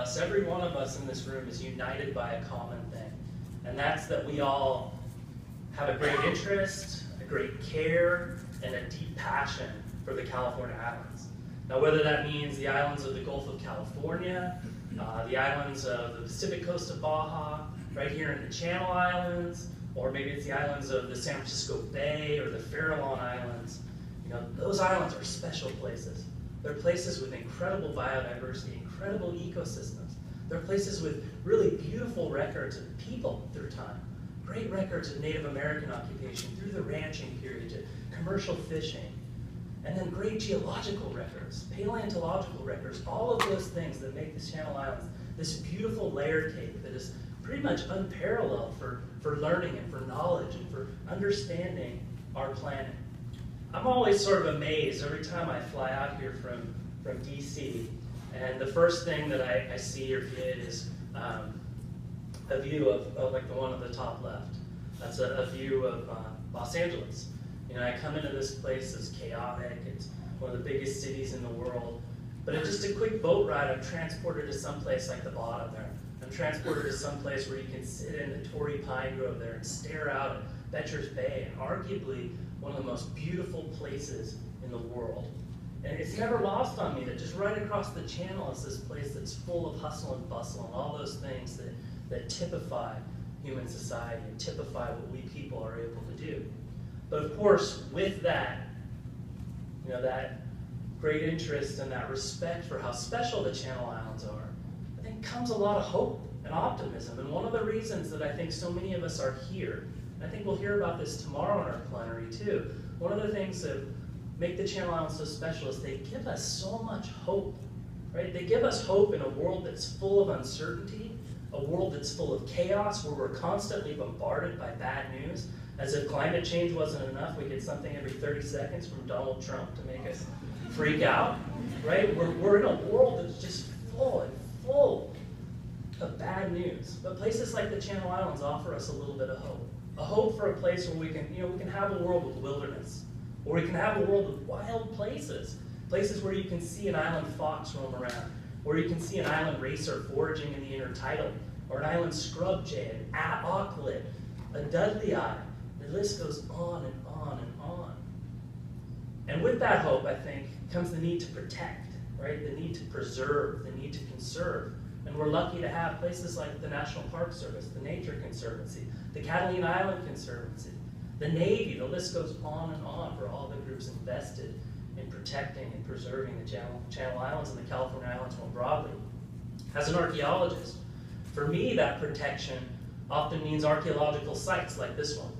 us, every one of us in this room is united by a common thing. And that's that we all have a great interest, a great care, and a deep passion for the California Islands. Now, whether that means the islands of the Gulf of California, the islands of the Pacific coast of Baja, right here in the Channel Islands, or maybe it's the islands of the San Francisco Bay or the Farallon Islands, you know, those islands are special places. They're places with incredible biodiversity, incredible ecosystems. They're places with really beautiful records of people through time. Great records of Native American occupation through the ranching period to commercial fishing. And then great geological records, paleontological records, all of those things that make the Channel Islands this beautiful layer cake that is pretty much unparalleled for learning and for knowledge and for understanding our planet. I'm always sort of amazed every time I fly out here from DC, and the first thing that I see or get is a view of like the one on the top left. That's a view of Los Angeles. You know, I come into this place that's chaotic, it's one of the biggest cities in the world, but in just a quick boat ride, I'm transported to some place like the bottom there. I'm transported to some place where you can sit in the Torrey Pine Grove there and stare out at Betcher's Bay, and arguably one of the most beautiful places in the world. And it's never lost on me that just right across the channel is this place that's full of hustle and bustle and all those things that typify human society and typify what we people are able to do. But of course, with that, you know, that great interest and that respect for how special the Channel Islands are, I think comes a lot of hope and optimism. And one of the reasons that I think so many of us are here, and I think we'll hear about this tomorrow in our plenary too, one of the things that make the Channel Islands so special is they give us so much hope, right? They give us hope in a world that's full of uncertainty, a world that's full of chaos, where we're constantly bombarded by bad news. As if climate change wasn't enough, we get something every 30 seconds from Donald Trump to make us freak out, right? We're in a world that's just full of bad news. But places like the Channel Islands offer us a little bit of hope. A hope for a place where we can have a world with wilderness, where we can have a world with wild places, places where you can see an island fox roam around, where you can see an island racer foraging in the intertidal, or an island scrub jay, an auklet, a dudley eye. The list goes on and on and on. And with that hope, I think, comes the need to protect, right? The need to preserve, the need to conserve. And we're lucky to have places like the National Park Service, the Nature Conservancy, the Catalina Island Conservancy, the Navy. The list goes on and on for all the groups invested in protecting and preserving the Channel Islands and the California Islands more broadly. As an archaeologist, for me, that protection often means archaeological sites like this one.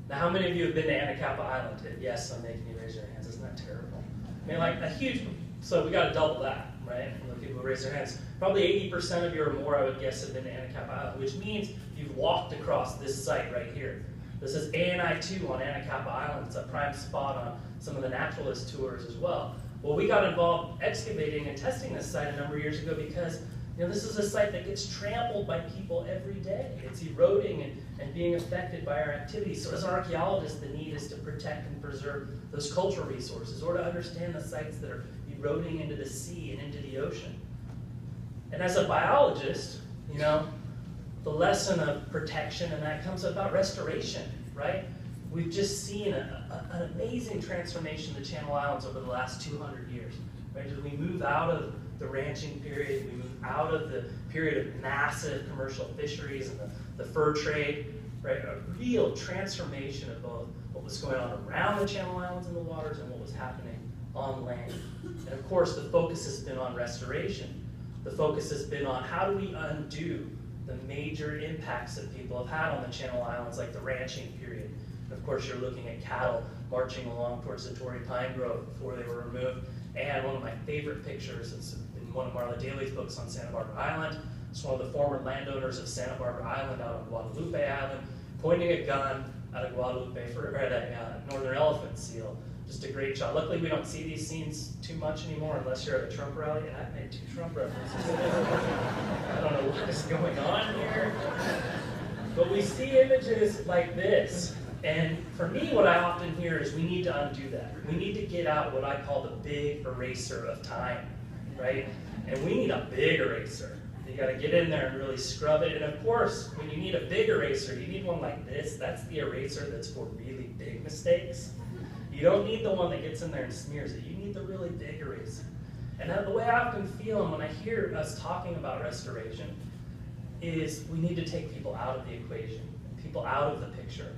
Now, how many of you have been to Anacapa Island? Yes, I'm making you raise your hands. Isn't that terrible? I mean, like a huge, so we got to double that, right? When people raise their hands. Probably 80% of you or more, I would guess, have been to Anacapa Island, which means you've walked across this site right here. This is ANI 2 on Anacapa Island. It's a prime spot on some of the naturalist tours as well. Well, we got involved excavating and testing this site a number of years ago because, you know, this is a site that gets trampled by people every day. It's eroding and being affected by our activities. So as an archaeologist, the need is to protect and preserve those cultural resources, or to understand the sites that are eroding into the sea and into the ocean. And as a biologist, you know, the lesson of protection and that comes about restoration, right? We've just seen an amazing transformation of the Channel Islands over the last 200 years, right? As we move out of the ranching period, we move out of the period of massive commercial fisheries and the fur trade, right? A real transformation of both what was going on around the Channel Islands and the waters and what was happening on land. And of course, the focus has been on restoration. The focus has been on how do we undo the major impacts that people have had on the Channel Islands, like the ranching period. And of course, you're looking at cattle marching along towards the Torrey Pine Grove before they were removed. And one of my favorite pictures is in one of Marla Daly's books on Santa Barbara Island. It's one of the former landowners of Santa Barbara Island out on Guadalupe Island, pointing a gun at a Guadalupe at a northern elephant seal. Just a great shot. Luckily, we don't see these scenes too much anymore unless you're at a Trump rally. And I've made 2 Trump references. I don't know what is going on here. But we see images like this. And for me, what I often hear is we need to undo that. We need to get out what I call the big eraser of time, right? And we need a big eraser. You got to get in there and really scrub it. And of course, when you need a big eraser, you need one like this. That's the eraser that's for really big mistakes. You don't need the one that gets in there and smears it. You need the really big eraser. And the way I often feel, and when I hear us talking about restoration, is we need to take people out of the equation, people out of the picture.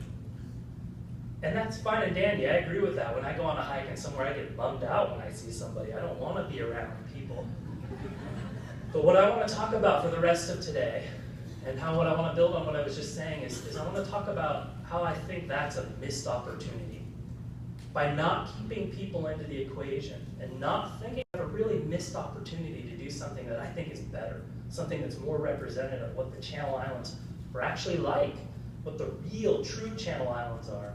And that's fine and dandy. I agree with that. When I go on a hike and somewhere, I get bummed out when I see somebody. I don't want to be around people. But what I want to talk about for the rest of today, and what I want to build on what I was just saying, is I want to talk about how I think that's a missed opportunity. By not keeping people into the equation and not thinking of a really missed opportunity to do something that I think is better, something that's more representative of what the Channel Islands are actually like, what the real, true Channel Islands are.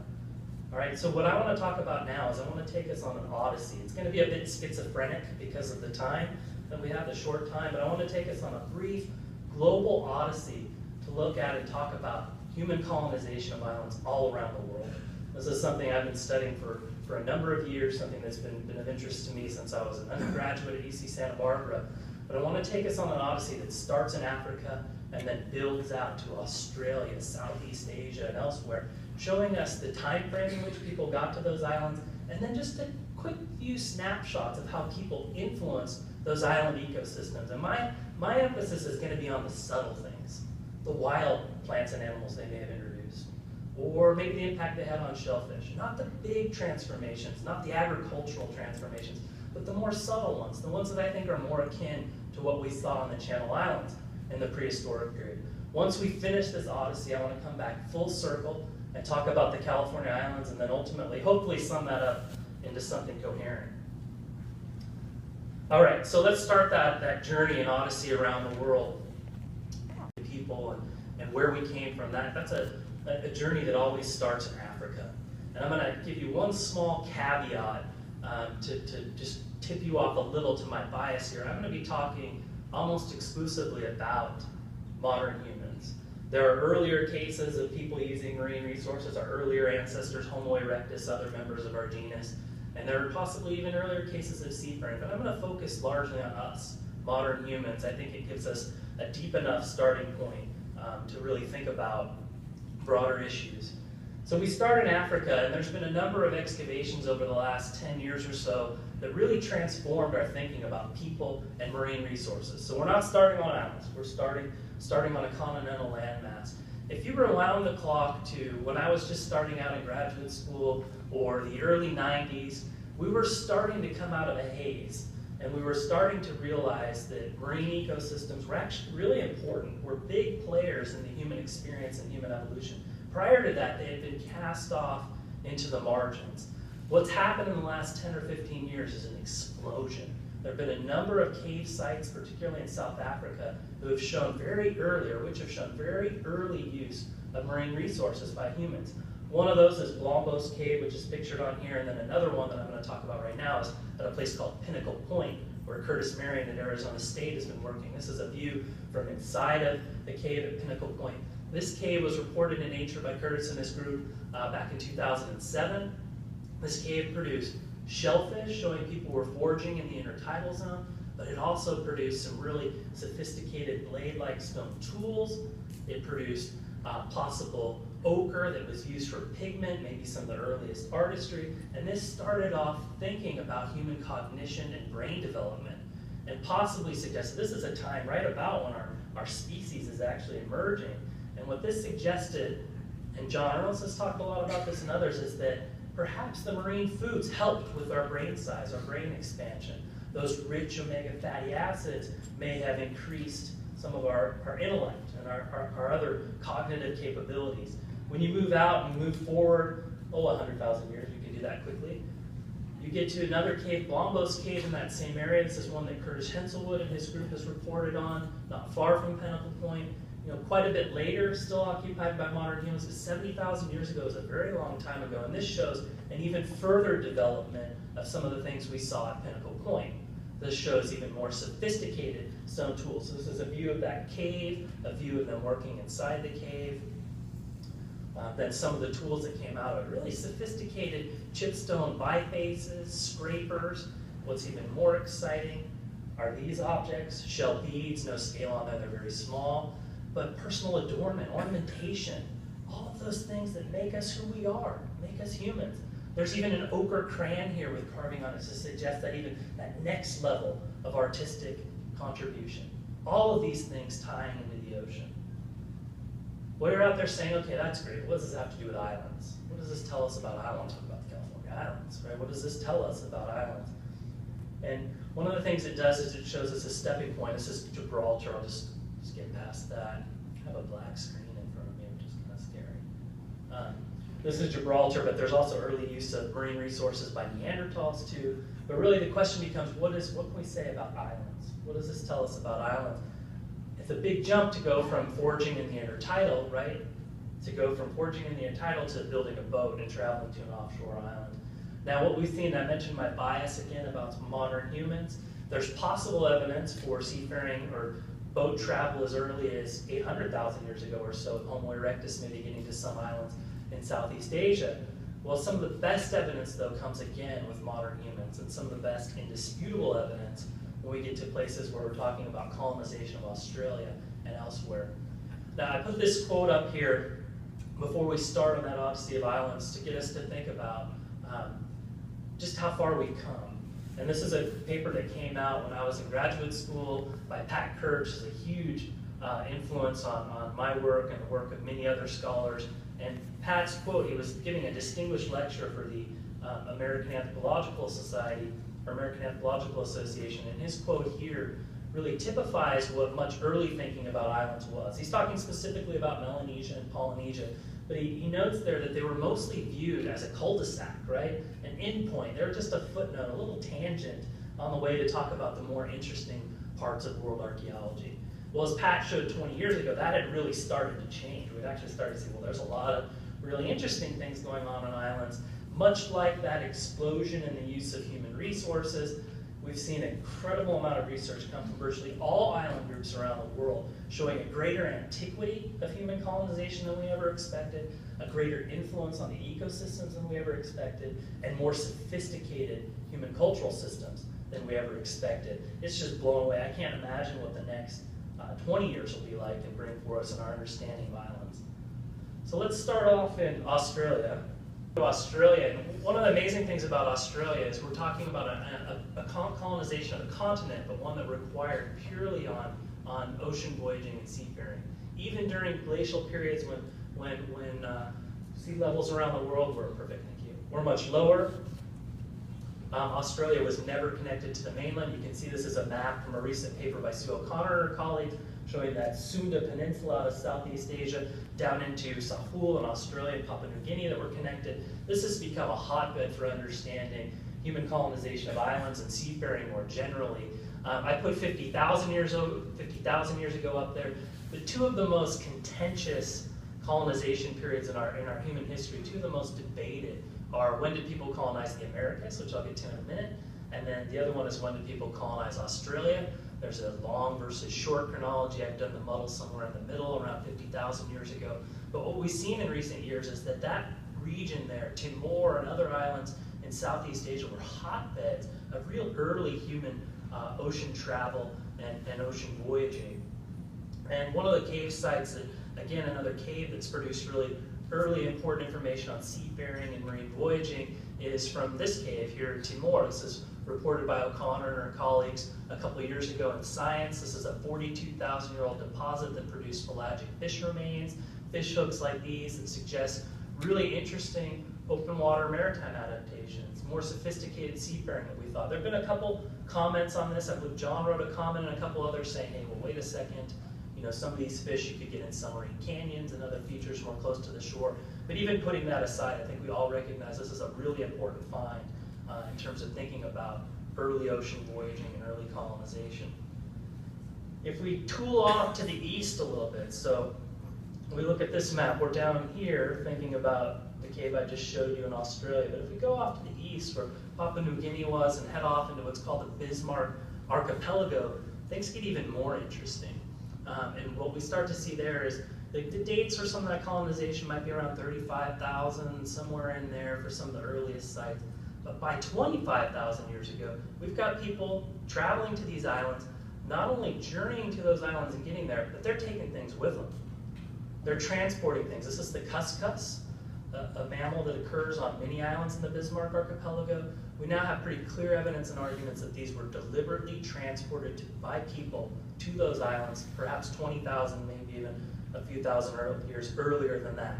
All right, so what I want to talk about now is I want to take us on an odyssey. It's going to be a bit schizophrenic because of the time that we have, the short time, but I want to take us on a brief global odyssey to look at and talk about human colonization of islands all around the world. This is something I've been studying for a number of years, something that's been of interest to me since I was an undergraduate at UC Santa Barbara. But I want to take us on an odyssey that starts in Africa and then builds out to Australia, Southeast Asia, and elsewhere, showing us the time frame in which people got to those islands, and then just a quick few snapshots of how people influence those island ecosystems. And my emphasis is going to be on the subtle things, the wild plants and animals they may have introduced, or maybe the impact they had on shellfish. Not the big transformations, not the agricultural transformations, but the more subtle ones, the ones that I think are more akin to what we saw on the Channel Islands in the prehistoric period. Once we finish this odyssey, I want to come back full circle and talk about the California Islands, and then ultimately, hopefully, sum that up into something coherent. All right, so let's start that journey and odyssey around the world. People and where we came from. That's a journey that always starts in Africa. And I'm going to give you one small caveat to just tip you off a little to my bias here. I'm going to be talking almost exclusively about modern humans. There are earlier cases of people using marine resources, our earlier ancestors, Homo erectus, other members of our genus, and there are possibly even earlier cases of seafaring, but I'm going to focus largely on us, modern humans. I think it gives us a deep enough starting point to really think about broader issues. So we start in Africa, and there's been a number of excavations over the last 10 years or so that really transformed our thinking about people and marine resources. So we're not starting on islands, we're starting on a continental landmass. If you rewound the clock to when I was just starting out in graduate school or the early 90s, we were starting to come out of a haze, and we were starting to realize that marine ecosystems were actually really important. We're big players in the human experience and human evolution. Prior to that, they had been cast off into the margins. What's happened in the last 10 or 15 years is an explosion. There have been a number of cave sites, particularly in South Africa, which have shown very early use of marine resources by humans. One of those is Blombos Cave, which is pictured on here, and then another one that I'm going to talk about right now is at a place called Pinnacle Point, where Curtis Marion at Arizona State has been working. This is a view from inside of the cave at Pinnacle Point. This cave was reported in Nature by Curtis and his group back in 2007. This cave produced shellfish, showing people were foraging in the intertidal zone, but it also produced some really sophisticated blade-like stone tools. It produced possible ochre that was used for pigment, maybe some of the earliest artistry, and this started off thinking about human cognition and brain development, and possibly suggested this is a time right about when our species is actually emerging. And what this suggested, and John Ernst has talked a lot about this and others, is that perhaps the marine foods helped with our brain size, our brain expansion. Those rich omega fatty acids may have increased some of our intellect and our other cognitive capabilities. When you move out and move forward, 100,000 years, you can do that quickly. You get to another cave, Blombos Cave, in that same area. This is one that Curtis Henselwood and his group has reported on, not far from Pinnacle Point. Quite a bit later, still occupied by modern humans, but 70,000 years ago is a very long time ago, and this shows an even further development of some of the things we saw at Pinnacle Point. This shows even more sophisticated stone tools. So this is a view of that cave, a view of them working inside the cave. Then some of the tools that came out of it, really sophisticated chipstone bifaces, scrapers. What's even more exciting, are these objects, shell beads, no scale on them, they're very small, but personal adornment, ornamentation, all of those things that make us who we are, make us humans. There's even an ochre crayon here with carving on it to suggest that even that next level of artistic contribution. All of these things tying into the ocean. Well, you're out there saying, okay, that's great. What does this have to do with islands? What does this tell us about islands? I want to talk about the California Islands, right? What does this tell us about islands? And one of the things it does is it shows us a stepping point. This is Gibraltar. I'll just get past that. I have a black screen in front of me, which is kind of scary. This is Gibraltar, but there's also early use of marine resources by Neanderthals too. But really the question becomes, what can we say about islands? What does this tell us about islands? It's a big jump to go from foraging in the intertidal, right? To go from foraging in the intertidal to building a boat and traveling to an offshore island. Now what we've seen, I mentioned my bias again about modern humans. There's possible evidence for seafaring or boat travel as early as 800,000 years ago or so, with Homo erectus maybe getting to some islands in Southeast Asia. Well, some of the best evidence, though, comes again with modern humans, and some of the best indisputable evidence when we get to places where we're talking about colonization of Australia and elsewhere. Now, I put this quote up here before we start on that Odyssey of Islands to get us to think about just how far we've come. And this is a paper that came out when I was in graduate school by Pat Kirch, who's a huge influence on my work and the work of many other scholars. And Pat's quote, he was giving a distinguished lecture for the American Anthropological Society, or American Anthropological Association, and his quote here really typifies what much early thinking about islands was. He's talking specifically about Melanesia and Polynesia, but he notes there that they were mostly viewed as a cul-de-sac, right? An endpoint. They were just a footnote, a little tangent on the way to talk about the more interesting parts of world archaeology. Well, as Pat showed 20 years ago, that had really started to change. We've actually started to see, well, there's a lot of really interesting things going on islands. Much like that explosion in the use of human resources, we've seen an incredible amount of research come from virtually all island groups around the world, showing a greater antiquity of human colonization than we ever expected, a greater influence on the ecosystems than we ever expected, and more sophisticated human cultural systems than we ever expected. It's just blown away. I can't imagine what the next 20 years will be like and bring for us in our understanding of islands. So let's start off in Australia. Australia, and one of the amazing things about Australia is we're talking about a colonization of a continent, but one that required purely on ocean voyaging and seafaring. Even during glacial periods when sea levels around the world were much lower, Australia was never connected to the mainland. You can see this is a map from a recent paper by Sue O'Connor and her colleagues, showing that Sunda Peninsula out of Southeast Asia down into Sahul in Australia and Papua New Guinea that were connected. This has become a hotbed for understanding human colonization of islands and seafaring more generally. I put 50,000 years ago up there. The two of the most contentious colonization periods in our human history, two of the most debated, are when did people colonize the Americas, which I'll get to in a minute, and then the other one is when did people colonize Australia. There's a long versus short chronology. I've done the muddle somewhere in the middle, around 50,000 years ago. But what we've seen in recent years is that that region there, Timor and other islands in Southeast Asia, were hotbeds of real early human ocean travel and ocean voyaging. And one of the cave sites that, again, another cave that's produced really early important information on seafaring and marine voyaging is from this cave here in Timor. This is reported by O'Connor and her colleagues a couple of years ago in Science. This is a 42,000-year-old deposit that produced pelagic fish remains, fish hooks like these that suggest really interesting open water maritime adaptations, more sophisticated seafaring than we thought. There have been a couple comments on this. I believe John wrote a comment and a couple others saying, hey, well, wait a second. You know, some of these fish you could get in submarine canyons and other features more close to the shore. But even putting that aside, I think we all recognize this is a really important find in terms of thinking about early ocean voyaging and early colonization. If we tool off to the east a little bit, so we look at this map, we're down here thinking about the cave I just showed you in Australia, but if we go off to the east where Papua New Guinea was and head off into what's called the Bismarck Archipelago, things get even more interesting. And what we start to see there is the dates for some of that colonization might be around 35,000, somewhere in there for some of the earliest sites. But by 25,000 years ago, we've got people traveling to these islands, not only journeying to those islands and getting there, but they're taking things with them. They're transporting things. This is the cuscus, a mammal that occurs on many islands in the Bismarck Archipelago. We now have pretty clear evidence and arguments that these were deliberately transported by people to those islands, perhaps 20,000, maybe even a few thousand years earlier than that.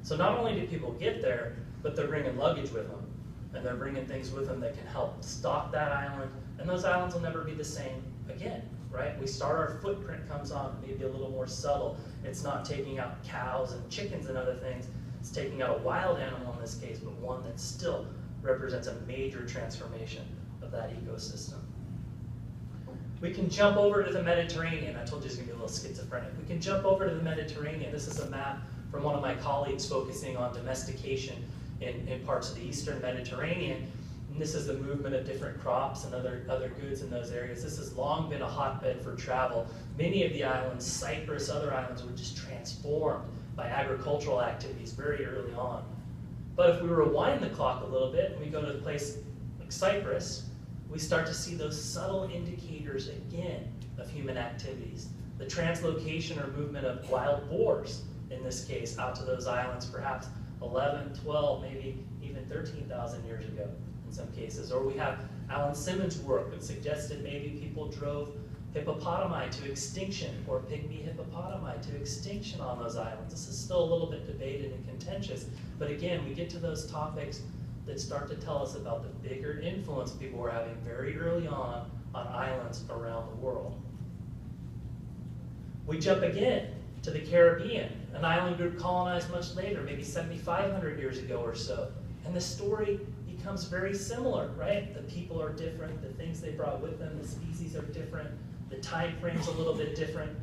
So not only do people get there, but they're bringing luggage with them, and they're bringing things with them that can help stock that island, and those islands will never be the same again, right? We start, our footprint comes on, maybe a little more subtle. It's not taking out cows and chickens and other things. It's taking out a wild animal in this case, but one that still represents a major transformation of that ecosystem. We can jump over to the Mediterranean. I told you it's going to be a little schizophrenic. We can jump over to the Mediterranean. This is a map from one of my colleagues focusing on domestication in parts of the eastern Mediterranean. And this is the movement of different crops and other goods in those areas. This has long been a hotbed for travel. Many of the islands, Cyprus, other islands, were just transformed by agricultural activities very early on. But if we rewind the clock a little bit and we go to a place like Cyprus, we start to see those subtle indicators again of human activities. The translocation or movement of wild boars, in this case, out to those islands, perhaps 11, 12, maybe even 13,000 years ago in some cases. Or we have Alan Simmons' work that suggested maybe people drove hippopotami to extinction, or pygmy hippopotami to extinction on those islands. This is still a little bit debated and contentious, but again, we get to those topics that start to tell us about the bigger influence people were having very early on islands around the world. We jump again to the Caribbean, an island group colonized much later, maybe 7,500 years ago or so. And the story becomes very similar, right? The people are different, the things they brought with them, the species are different, the time frame's a little bit different,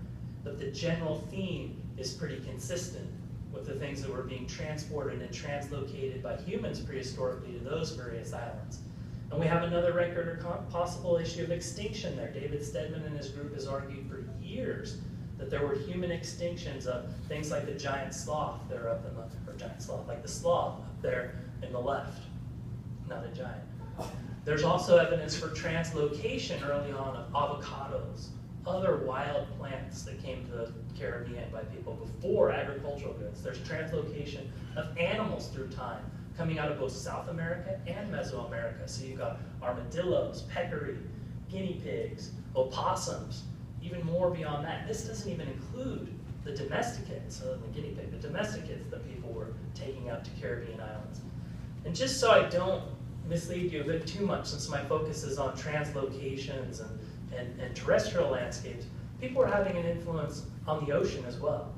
but the general theme is pretty consistent with the things that were being transported and translocated by humans prehistorically to those various islands. And we have another record or possible issue of extinction there. David Stedman and his group has argued for years that there were human extinctions of things like the giant sloth there up in the, or giant sloth, like the sloth up there in the left, not a giant. There's also evidence for translocation early on of avocados, other wild plants that came to the Caribbean by people before agricultural goods. There's translocation of animals through time, coming out of both South America and Mesoamerica. So you've got armadillos, peccary, guinea pigs, opossums, even more beyond that. This doesn't even include the domesticates, the guinea pig, the domesticates that people were taking out to Caribbean islands. And just so I don't mislead you a bit too much, since my focus is on translocations and terrestrial landscapes, people are having an influence on the ocean as well.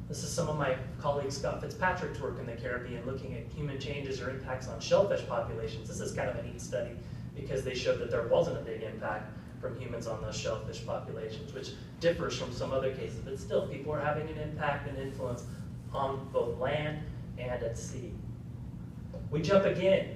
This is some of my colleague Scott Fitzpatrick's work in the Caribbean, looking at human changes or impacts on shellfish populations. This is kind of a neat study because they showed that there wasn't a big impact from humans on those shellfish populations, which differs from some other cases, but still, people are having an impact and influence on both land and at sea. We jump again,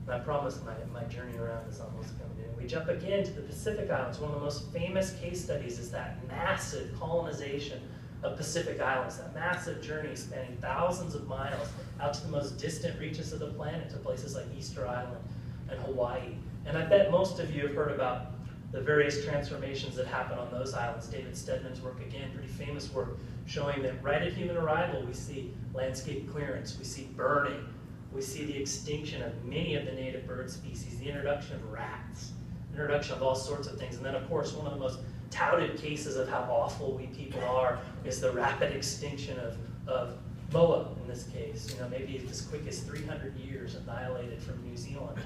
and I promise my journey around is almost coming in. We jump again to the Pacific Islands. One of the most famous case studies is that massive colonization of Pacific Islands, that massive journey spanning thousands of miles out to the most distant reaches of the planet, to places like Easter Island and Hawaii. And I bet most of you have heard about the various transformations that happen on those islands. David Stedman's work, again, pretty famous work, showing that right at human arrival, we see landscape clearance, we see burning, we see the extinction of many of the native bird species, the introduction of rats, introduction of all sorts of things. And then, of course, one of the most touted cases of how awful we people are is the rapid extinction of moa, in this case. You know, maybe as quick as 300 years annihilated from New Zealand.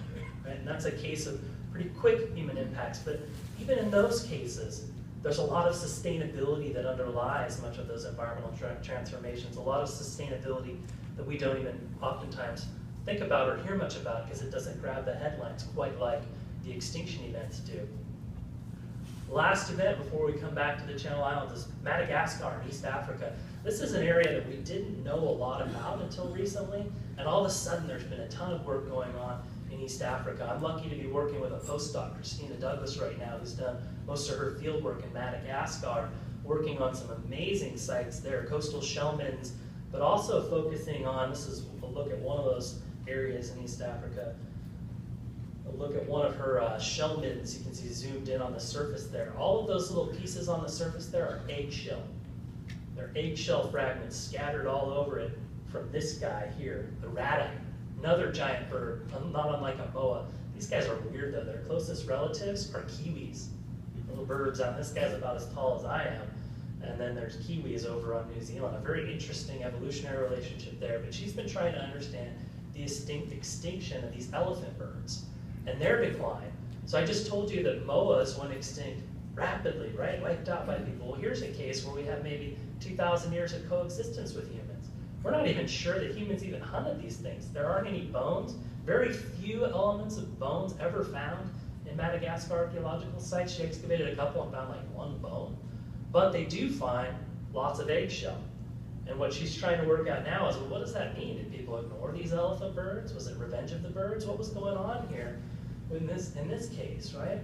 Right? And that's a case of pretty quick human impacts. But even in those cases, there's a lot of sustainability that underlies much of those environmental transformations, a lot of sustainability that we don't even oftentimes think about or hear much about because it doesn't grab the headlines quite like the extinction events do. Last event before we come back to the Channel Islands is Madagascar in East Africa. This is an area that we didn't know a lot about until recently, and all of a sudden there's been a ton of work going on in East Africa. I'm lucky to be working with a postdoc, Christina Douglas, right now, who's done most of her field work in Madagascar, working on some amazing sites there, coastal shellmins, but also focusing on, this is a look at one of those areas in East Africa, look at one of her shell middens. You can see zoomed in on the surface there. All of those little pieces on the surface there are eggshell. They're eggshell fragments scattered all over it from this guy here, the ratite, another giant bird, not unlike a moa. These guys are weird though. Their closest relatives are kiwis, little birds. This guy's about as tall as I am. And then there's kiwis over on New Zealand. A very interesting evolutionary relationship there. But she's been trying to understand the extinction of these elephant birds and their decline. So I just told you that moas went extinct rapidly, right? Wiped out by people. Well, here's a case where we have maybe 2,000 years of coexistence with humans. We're not even sure that humans even hunted these things. There aren't any bones. Very few elements of bones ever found in Madagascar archaeological sites. She excavated a couple and found like one bone. But they do find lots of eggshell. And what she's trying to work out now is, well, what does that mean? Did people ignore these elephant birds? Was it revenge of the birds? What was going on here in this case, right?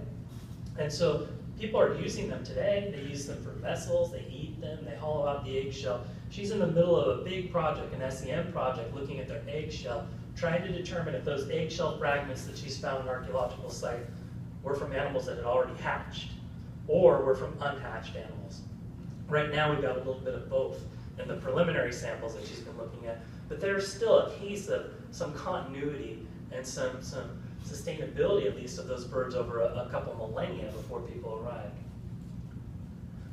And so people are using them today. They use them for vessels. They eat them. They hollow out the eggshell. She's in the middle of a big project, an SEM project, looking at their eggshell, trying to determine if those eggshell fragments that she's found in archaeological site were from animals that had already hatched or were from unhatched animals. Right now we've got a little bit of both in the preliminary samples that she's been looking at, but there's still a case of some continuity and some sustainability, at least, of those birds over a couple millennia before people arrived.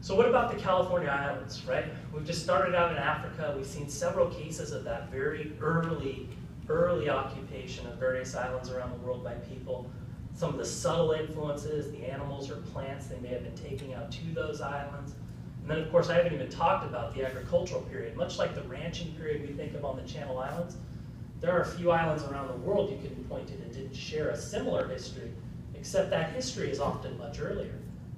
So what about the California Islands, right? We've just started out in Africa. We've seen several cases of that very early occupation of various islands around the world by people. Some of the subtle influences, the animals or plants they may have been taking out to those islands. And then, of course, I haven't even talked about the agricultural period. Much like the ranching period we think of on the Channel Islands, there are a few islands around the world you can point to that didn't share a similar history, except that history is often much earlier.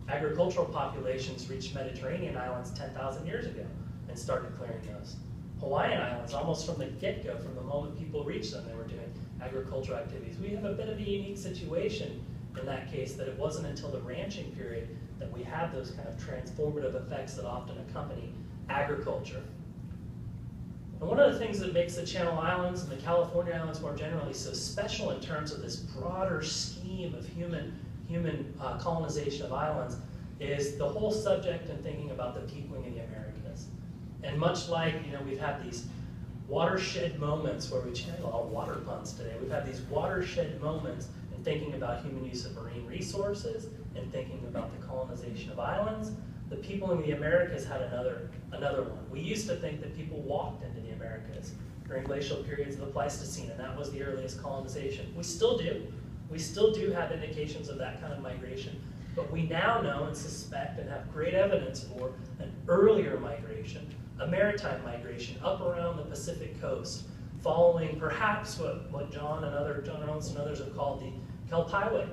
Agricultural populations reached Mediterranean islands 10,000 years ago and started clearing those. Hawaiian islands, almost from the get-go, from the moment people reached them, they were doing agricultural activities. We have a bit of a unique situation in that case, that it wasn't until the ranching period that we had those kind of transformative effects that often accompany agriculture. And one of the things that makes the Channel Islands and the California Islands more generally so special in terms of this broader scheme of human colonization of islands is the whole subject and thinking about the peopling in the Americas. And much like, we've had these watershed moments where we channel a lot of water puns today. We've had these watershed moments in thinking about human use of marine resources and thinking about the colonization of islands. The people in the Americas had another one. We used to think that people walked into the Americas during glacial periods of the Pleistocene, and that was the earliest colonization. We still do. We still do have indications of that kind of migration, but we now know and suspect and have great evidence for an earlier migration, a maritime migration up around the Pacific coast, following perhaps what John Ernst and others have called the kelp highway,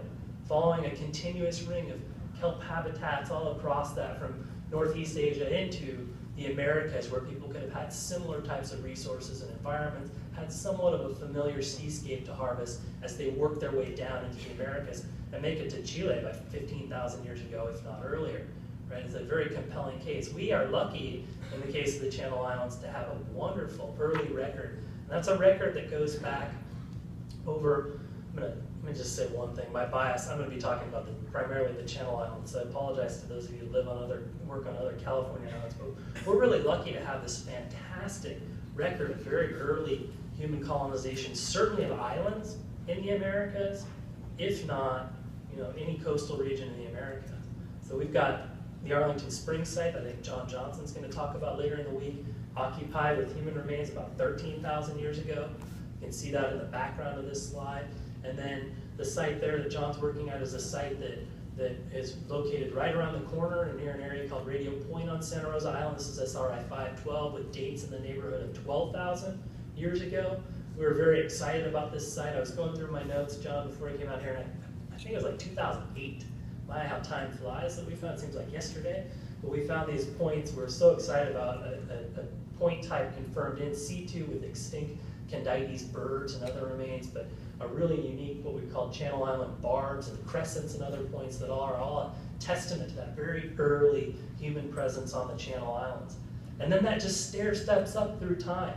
following a continuous ring of kelp habitats all across that from Northeast Asia into the Americas, where people could have had similar types of resources and environments, had somewhat of a familiar seascape to harvest as they worked their way down into the Americas and make it to Chile by 15,000 years ago, if not earlier. Right? It's a very compelling case. We are lucky, in the case of the Channel Islands, to have a wonderful early record. And that's a record that goes back over, let me just say one thing. My bias, I'm going to be talking about primarily the Channel Islands, so I apologize to those of you who work on other California islands, but we're really lucky to have this fantastic record of very early human colonization, certainly of islands in the Americas, if not, any coastal region in the Americas. So we've got the Arlington Springs site, I think John Johnson's going to talk about later in the week, occupied with human remains about 13,000 years ago. You can see that in the background of this slide. And then the site there that John's working at is a site that is located right around the corner near an area called Radio Point on Santa Rosa Island. This is SRI 512 with dates in the neighborhood of 12,000 years ago. We were very excited about this site. I was going through my notes, John, before he came out here, and I think it was like 2008. My, how time flies that we found. It seems like yesterday. But we found these points. We're so excited about a point type confirmed in situ with extinct Candites birds and other remains, but a really unique, what we call Channel Island barbs and crescents and other points that are all a testament to that very early human presence on the Channel Islands. And then that just steps up through time.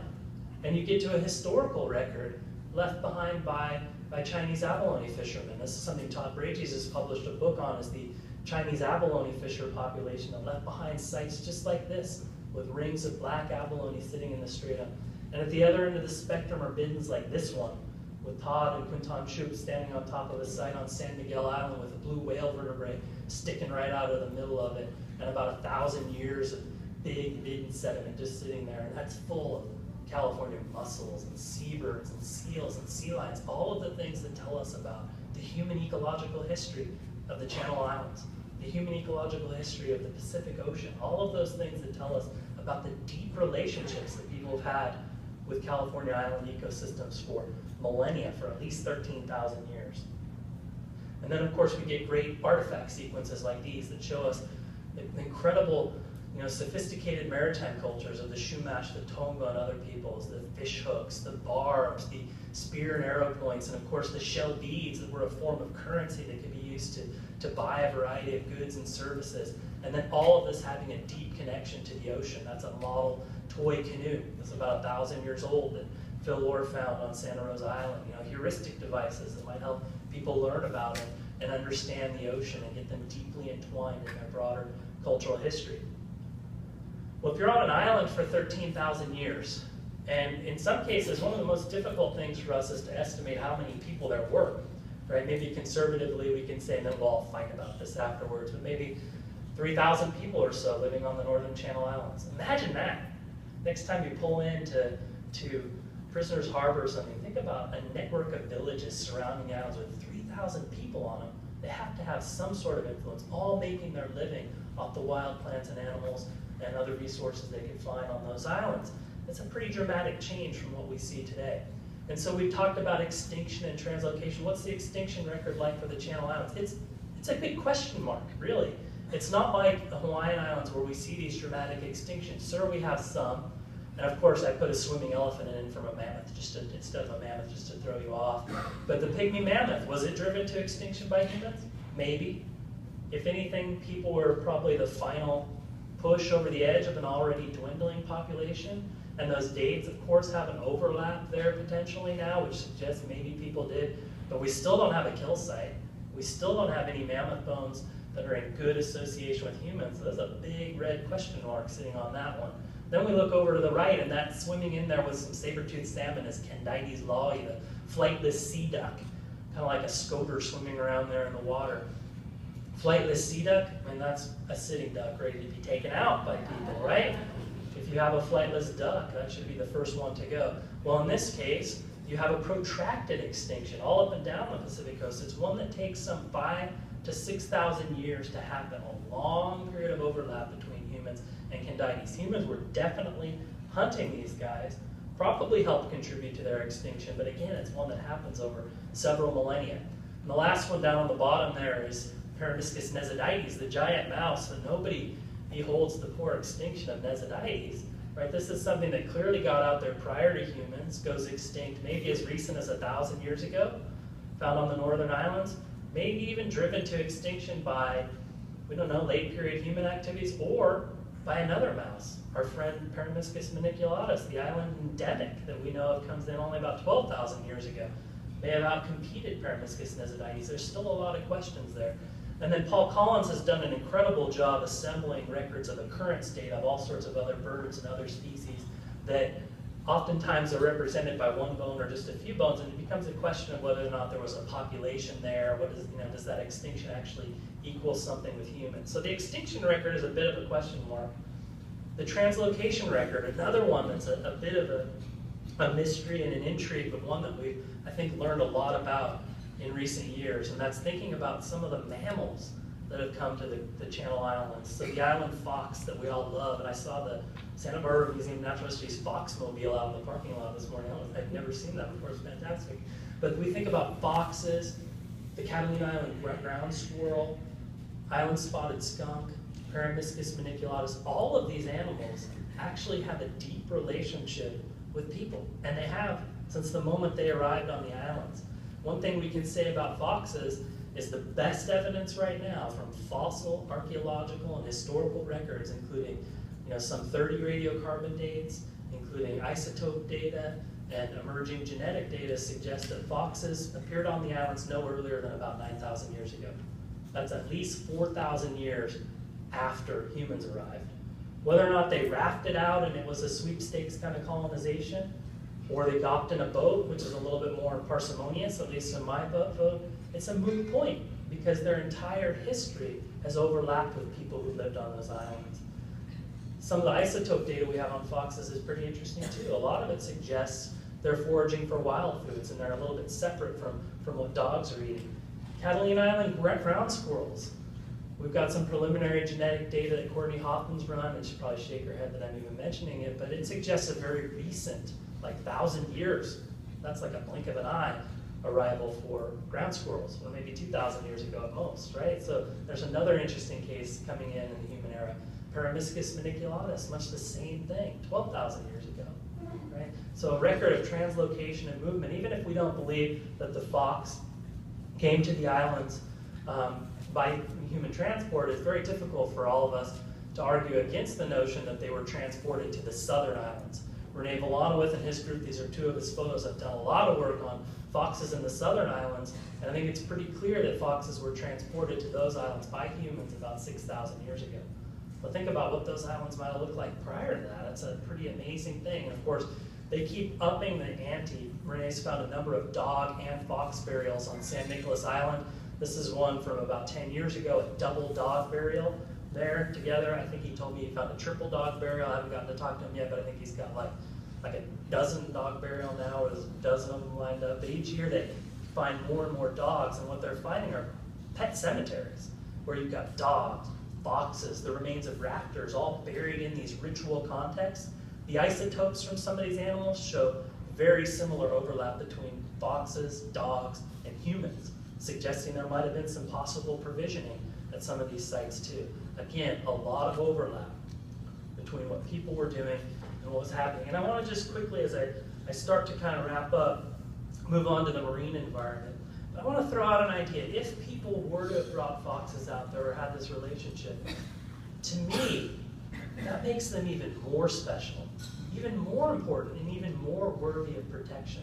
And you get to a historical record left behind by by Chinese abalone fishermen. This is something Todd Brages has published a book on, is the Chinese abalone fisher population that left behind sites just like this, with rings of black abalone sitting in the stratum. And at the other end of the spectrum are bins like this one, with Todd and Quinton Choup standing on top of a site on San Miguel Island with a blue whale vertebrae sticking right out of the middle of it, and about 1,000 years of big midden sediment just sitting there. And that's full of California mussels and seabirds and seals and sea lions, all of the things that tell us about the human ecological history of the Channel Islands, the human ecological history of the Pacific Ocean, all of those things that tell us about the deep relationships that people have had with California island ecosystems for millennia, for at least 13,000 years. And then of course we get great artifact sequences like these that show us the incredible, sophisticated maritime cultures of the Chumash, the Tonga, and other peoples, the fish hooks, the barbs, the spear and arrow points, and of course the shell beads that were a form of currency that could be used to buy a variety of goods and services. And then all of this having a deep connection to the ocean. That's a model toy canoe that's about 1,000 years old that Phil Orr found on Santa Rosa Island. Heuristic devices that might help people learn about it and understand the ocean and get them deeply entwined in their broader cultural history. Well, if you're on an island for 13,000 years, and in some cases, one of the most difficult things for us is to estimate how many people there were, right? Maybe conservatively we can say, and then we'll all fight about this afterwards, but maybe 3,000 people or so living on the northern Channel Islands. Imagine that. Next time you pull into Prisoners Harbor or something, think about a network of villages surrounding the islands with 3,000 people on them. They have to have some sort of influence, all making their living off the wild plants and animals and other resources they can find on those islands. It's a pretty dramatic change from what we see today. And so we've talked about extinction and translocation. What's the extinction record like for the Channel Islands? It's a big question mark, really. It's not like the Hawaiian Islands where we see these dramatic extinctions. Sure, we have some. And of course, I put a swimming elephant in from a mammoth, instead of a mammoth, just to throw you off. But the pygmy mammoth, was it driven to extinction by humans? Maybe. If anything, people were probably the final push over the edge of an already dwindling population. And those dates, of course, have an overlap there potentially now, which suggests maybe people did. But we still don't have a kill site. We still don't have any mammoth bones that are in good association with humans. So there's a big red question mark sitting on that one. Then we look over to the right, and that swimming in there with some saber-toothed salmon is Candites lawi, the flightless sea duck, kind of like a scoter swimming around there in the water. Flightless sea duck, I mean, that's a sitting duck ready to be taken out by people, right? If you have a flightless duck, that should be the first one to go. Well, in this case, you have a protracted extinction all up and down the Pacific coast. It's one that takes some 5,000 to 6,000 years to happen, a long period of overlap between humans and Candites. Humans were definitely hunting these guys, probably helped contribute to their extinction, but again, it's one that happens over several millennia. And the last one down on the bottom there is Peromyscus nesidites, the giant mouse, and nobody beholds the poor extinction of nesidites, right? This is something that clearly got out there prior to humans, goes extinct maybe as recent as 1,000 years ago, found on the northern islands, maybe even driven to extinction by, we don't know, late period human activities, or by another mouse, our friend Peromyscus maniculatus, the island endemic that we know of comes in only about 12,000 years ago. May have outcompeted Peromyscus nesidites. There's still a lot of questions there. And then Paul Collins has done an incredible job assembling records of occurrence data of all sorts of other birds and other species that oftentimes are represented by one bone or just a few bones, and it becomes a question of whether or not there was a population there. What is, does that extinction actually equal something with humans? So the extinction record is a bit of a question mark. The translocation record, another one that's a bit of a mystery and an intrigue, but one that we've, I think, learned a lot about in recent years, and that's thinking about some of the mammals that have come to the Channel Islands. So the island fox that we all love, and I saw the Santa Barbara Museum of Natural History's foxmobile out in the parking lot this morning. I've never seen that before, it's fantastic. But we think about foxes, the Catalina Island ground squirrel, island spotted skunk, Peromyscus maniculatus, all of these animals actually have a deep relationship with people, and they have since the moment they arrived on the islands. One thing we can say about foxes is the best evidence right now from fossil, archaeological, and historical records, including some 30 radiocarbon dates, including isotope data, And emerging genetic data suggests that foxes appeared on the islands no earlier than about 9,000 years ago. That's at least 4,000 years after humans arrived. Whether or not they rafted out and it was a sweepstakes kind of colonization, or they docked in a boat, which is a little bit more parsimonious, at least in my vote, it's a moot point because their entire history has overlapped with people who lived on those islands. Some of the isotope data we have on foxes is pretty interesting too. A lot of it suggests they're foraging for wild foods and they're a little bit separate from what dogs are eating. Catalina Island ground squirrels. We've got some preliminary genetic data that Courtney Hoffman's run, and she'll probably shake her head that I'm even mentioning it, but it suggests a very recent, like 1,000 years, that's like a blink of an eye, arrival for ground squirrels, or maybe 2,000 years ago at most, right? So there's another interesting case coming in the human era. Paramyscus maniculatus, much the same thing, 12,000 years ago, right? So a record of translocation and movement, even if we don't believe that the fox came to the islands by human transport, it's very difficult for all of us to argue against the notion that they were transported to the southern islands. Rene Vilanowith and his group, these are two of his photos, have done a lot of work on foxes in the southern islands, and I think it's pretty clear that foxes were transported to those islands by humans about 6,000 years ago. But think about what those islands might have looked like prior to that. It's a pretty amazing thing. And of course, they keep upping the ante. Renee's found a number of dog and fox burials on San Nicolas Island. This is one from about 10 years ago, a double dog burial there together. I think he told me he found a triple dog burial. I haven't gotten to talk to him yet, but I think he's got like a dozen dog burial now, or there's a dozen of them lined up. But each year they find more and more dogs, and what they're finding are pet cemeteries, where you've got dogs, foxes, the remains of raptors, all buried in these ritual contexts. The isotopes from some of these animals show very similar overlap between foxes, dogs, and humans, suggesting there might have been some possible provisioning at some of these sites too. Again, a lot of overlap between what people were doing and what was happening. And I want to just quickly, as I start to kind of wrap up, move on to the marine environment. But I want to throw out an idea. If people were to have brought foxes out there or had this relationship, to me, that makes them even more special, even more important, and even more worthy of protection.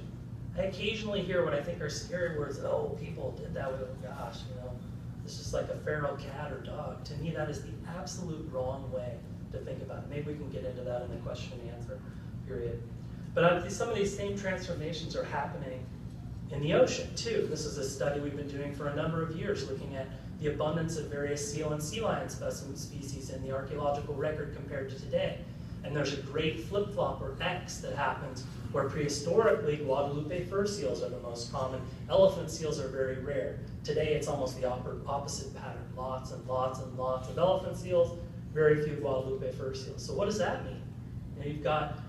I occasionally hear what I think are scary words, oh, people did that with, oh gosh, you know, it's just like a feral cat or dog. To me, that is the absolute wrong way to think about it. Maybe we can get into that in the question and answer period. But some of these same transformations are happening in the ocean too. This is a study we've been doing for a number of years, looking at the abundance of various seal and sea lion specimen species in the archaeological record compared to today. And there's a great flip-flop or X that happens where prehistorically Guadalupe fur seals are the most common. Elephant seals are very rare. Today it's almost the opposite pattern. Lots and lots and lots of elephant seals, very few Guadalupe fur seals. So what does that mean? You know, you've got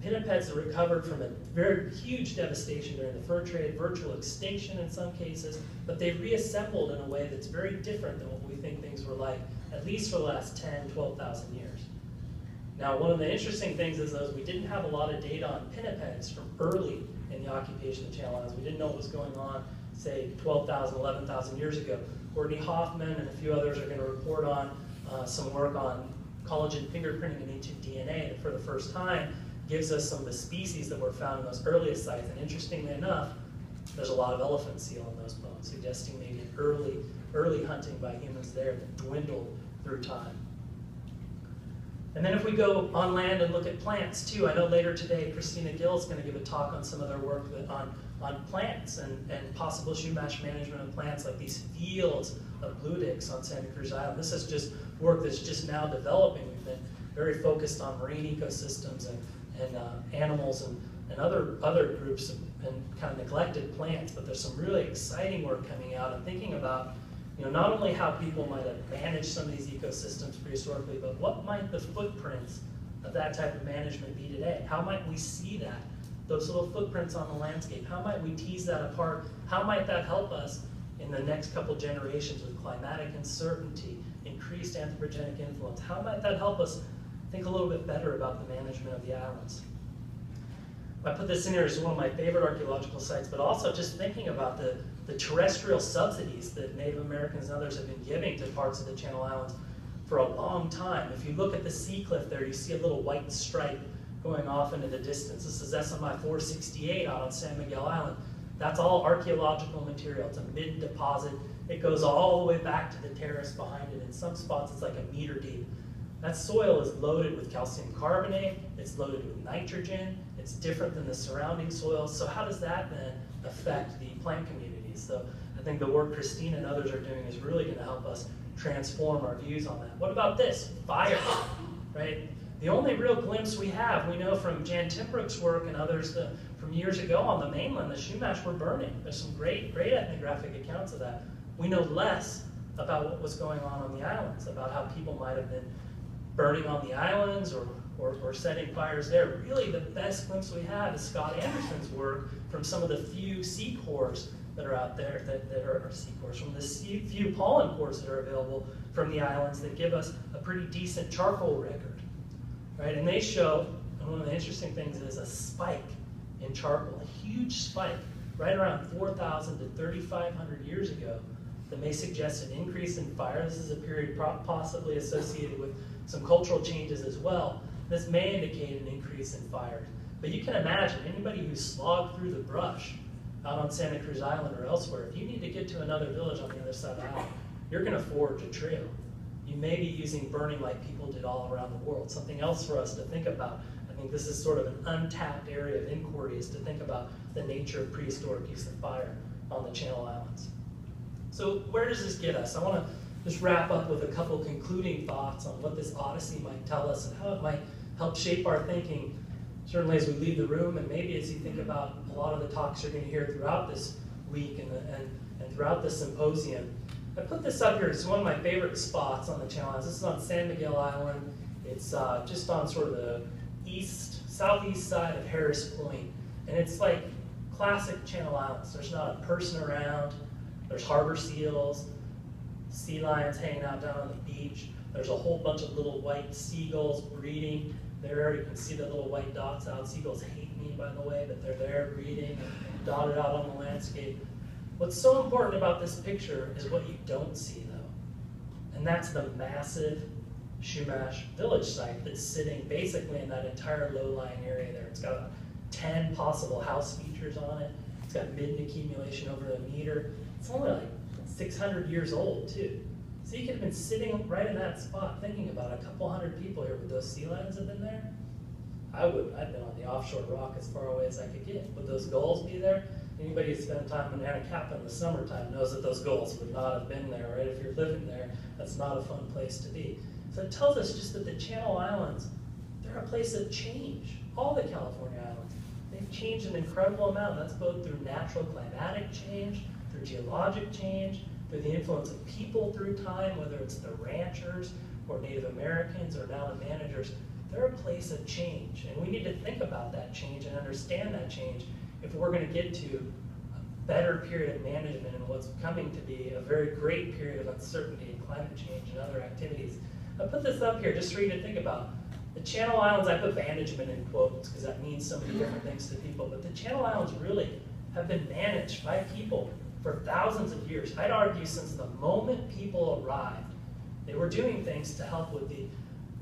pinnipeds that recovered from a very huge devastation during the fur trade, virtual extinction in some cases, but they've reassembled in a way that's very different than what we think things were like, at least for the last 10, 12,000 years. Now, one of the interesting things is we didn't have a lot of data on pinnipeds from early in the occupation of Channel Islands. We didn't know what was going on, say, 12,000, 11,000 years ago. Courtney Hoffman and a few others are going to report on some work on collagen fingerprinting and ancient DNA that for the first time gives us some of the species that were found in those earliest sites. And interestingly enough, there's a lot of elephant seal in those bones, suggesting maybe an early hunting by humans there that dwindled through time. And then if we go on land and look at plants too, I know later today Christina Gill is going to give a talk on some of their work on plants and possible Chumash management of plants, like these fields of blue-dicks on Santa Cruz Island. This is just work that's just now developing. We've been very focused on marine ecosystems and animals and other groups and kind of neglected plants, but there's some really exciting work coming out and thinking about, you know, not only how people might have managed some of these ecosystems prehistorically, but what might the footprints of that type of management be today? How might we see that? Those little footprints on the landscape, how might we tease that apart? How might that help us in the next couple generations with climatic uncertainty, increased anthropogenic influence? How might that help us think a little bit better about the management of the islands? I put this in here as one of my favorite archaeological sites, but also just thinking about the terrestrial subsidies that Native Americans and others have been giving to parts of the Channel Islands for a long time. If you look at the sea cliff there, you see a little white stripe going off into the distance. This is SMI 468 out on San Miguel Island. That's all archaeological material. It's a mid-deposit. It goes all the way back to the terrace behind it. In some spots, it's like a meter deep. That soil is loaded with calcium carbonate. It's loaded with nitrogen. It's different than the surrounding soil. So how does that then affect the plant communities? So I think the work Christine and others are doing is really going to help us transform our views on that. What about this? Fire, right? The only real glimpse we have, we know from Jan Timbrook's work and others from years ago on the mainland, the Chumash were burning. There's some great ethnographic accounts of that. We know less about what was going on the islands, about how people might have been burning on the islands or setting fires there. Really, the best glimpse we have is Scott Anderson's work from some of the few sea cores that are out there, that are sea cores, from the few pollen cores that are available from the islands that give us a pretty decent charcoal record, right? And they show, and one of the interesting things is a spike in charcoal, a huge spike, right around 4,000 to 3,500 years ago, that may suggest an increase in fire. This is a period possibly associated with some cultural changes as well. This may indicate an increase in fires. But you can imagine anybody who's slogged through the brush out on Santa Cruz Island or elsewhere, if you need to get to another village on the other side of the island, you're going to forge a trail. You may be using burning like people did all around the world. Something else for us to think about. I think this is sort of an untapped area of inquiry, is to think about the nature of prehistoric use of fire on the Channel Islands. So where does this get us? I want to just wrap up with a couple concluding thoughts on what this Odyssey might tell us and how it might help shape our thinking, certainly as we leave the room, and maybe as you think about a lot of the talks you're going to hear throughout this week and throughout this symposium. I put this up here. It's one of my favorite spots on the Channel Islands. This is on San Miguel Island. It's just on sort of the southeast side of Harris Point. And it's like classic Channel Islands. There's not a person around. There's harbor seals, sea lions hanging out down on the beach. There's a whole bunch of little white seagulls breeding. There you can see the little white dots out. Seagulls hate me, by the way, but they're there breeding and dotted out on the landscape. What's so important about this picture is what you don't see, though. And that's the massive Chumash village site that's sitting basically in that entire low-lying area there. It's got 10 possible house features on it. It's got midden accumulation over a meter. It's only like 600 years old, too. So you could have been sitting right in that spot thinking about a couple hundred people here. Would those sea lions have been there? I would. I've been on the offshore rock as far away as I could get. Would those gulls be there? Anybody who spent time in Anacapa in the summertime knows that those gulls would not have been there, right? If you're living there, that's not a fun place to be. So it tells us just that the Channel Islands, they're a place of change. All the California islands, they've changed an incredible amount. That's both through natural climatic change, through geologic change, through the influence of people through time, whether it's the ranchers or Native Americans or now the managers. They're a place of change, and we need to think about that change and understand that change if we're going to get to a better period of management and what's coming to be a very great period of uncertainty and climate change and other activities. I put this up here just for you to think about. The Channel Islands, I put management in quotes because that means so many different things to people, but the Channel Islands really have been managed by people for thousands of years. I'd argue since the moment people arrived, they were doing things to help with the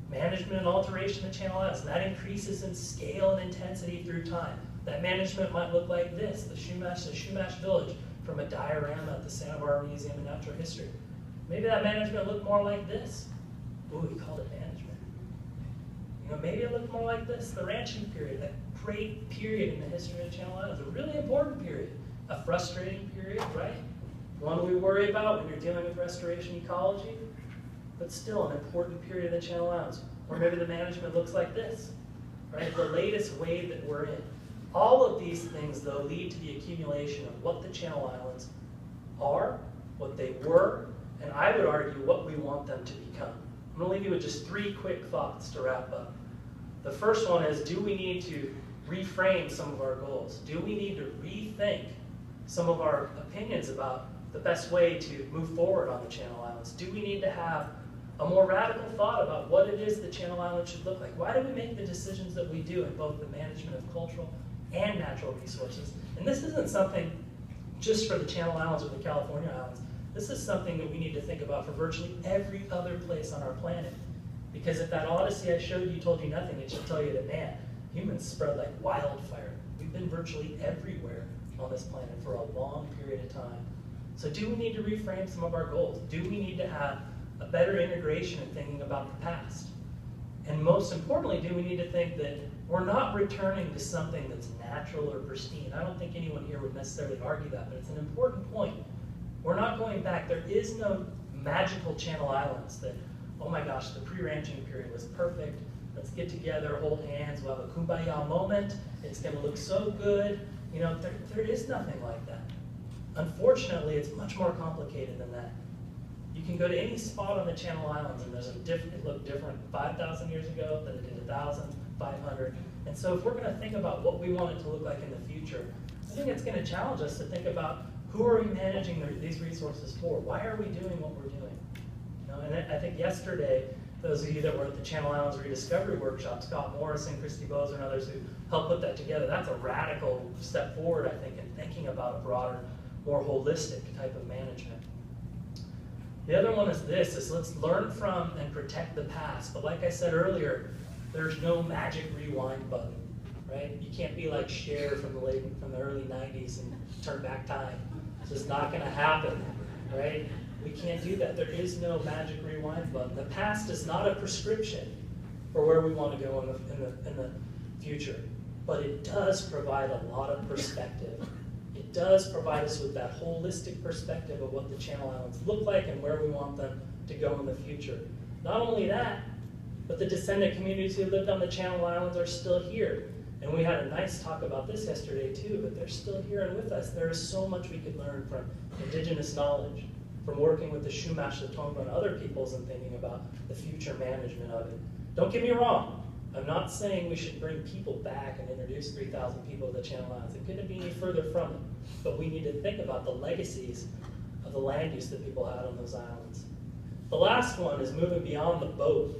management and alteration of the Channel Islands, and that increases in scale and intensity through time. That management might look like this, the Chumash village from a diorama at the Santa Barbara Museum of Natural History. Maybe that management looked more like this. Ooh, we called it management. You know, maybe it looked more like this, the ranching period, that great period in the history of the Channel Islands, a really important period, a frustrating period, right? One we worry about when you're dealing with restoration ecology, but still an important period in the Channel Islands. Or maybe the management looks like this, right? The latest wave that we're in. All of these things, though, lead to the accumulation of what the Channel Islands are, what they were, and I would argue what we want them to become. I'm going to leave you with just 3 quick thoughts to wrap up. The first one is, do we need to reframe some of our goals? Do we need to rethink some of our opinions about the best way to move forward on the Channel Islands? Do we need to have a more radical thought about what it is the Channel Islands should look like? Why do we make the decisions that we do in both the management of cultural and natural resources? And this isn't something just for the Channel Islands or the California Islands. This is something that we need to think about for virtually every other place on our planet. Because if that Odyssey I showed you told you nothing, it should tell you that, man, humans spread like wildfire. We've been virtually everywhere on this planet for a long period of time. So do we need to reframe some of our goals? Do we need to have a better integration in thinking about the past? And most importantly, do we need to think that we're not returning to something that's natural or pristine? I don't think anyone here would necessarily argue that, but it's an important point. We're not going back. There is no magical Channel Islands that, oh my gosh, the pre-ranching period was perfect. Let's get together, hold hands, we'll have a kumbaya moment. It's going to look so good. You know, there is nothing like that. Unfortunately, it's much more complicated than that. You can go to any spot on the Channel Islands and it looked different 5,000 years ago than it did 1,000, 500. And so if we're going to think about what we want it to look like in the future, I think it's going to challenge us to think about who are we managing these resources for? Why are we doing what we're doing? You know, and I think yesterday, those of you that were at the Channel Islands Rediscovery Workshop, Scott Morrison, Christy Bozer, and others who helped put that together, that's a radical step forward, I think, in thinking about a broader, more holistic type of management. The other one is this, is let's learn from and protect the past. But like I said earlier, there's no magic rewind button, right? You can't be like Cher from the early 90s and turn back time. It's just not gonna happen, right? We can't do that. There is no magic rewind button. The past is not a prescription for where we want to go in the future, but it does provide a lot of perspective. It does provide us with that holistic perspective of what the Channel Islands look like and where we want them to go in the future. Not only that, but the descendant communities who lived on the Channel Islands are still here. And we had a nice talk about this yesterday too, but they're still here and with us. There is so much we could learn from indigenous knowledge, from working with the Chumash, the Tongva, and other peoples and thinking about the future management of it. Don't get me wrong. I'm not saying we should bring people back and introduce 3,000 people to the Channel Islands. It couldn't be any further from it. But we need to think about the legacies of the land use that people had on those islands. The last one is moving beyond the boat,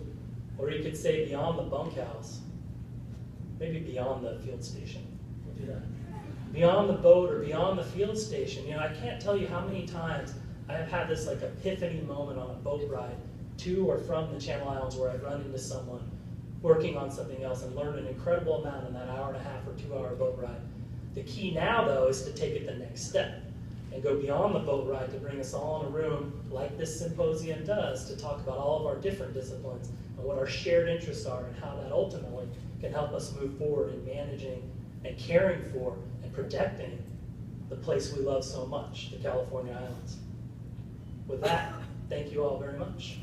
or you could say beyond the bunkhouse. Maybe beyond the field station. We'll do that. Beyond the boat or beyond the field station. You know, I can't tell you how many times I have had this like epiphany moment on a boat ride to or from the Channel Islands where I've run into someone working on something else and learned an incredible amount in that hour-and-a-half or 2-hour boat ride. The key now, though, is to take it the next step and go beyond the boat ride to bring us all in a room like this symposium does to talk about all of our different disciplines and what our shared interests are and how that ultimately can help us move forward in managing and caring for and protecting the place we love so much, the California Islands. With that, thank you all very much.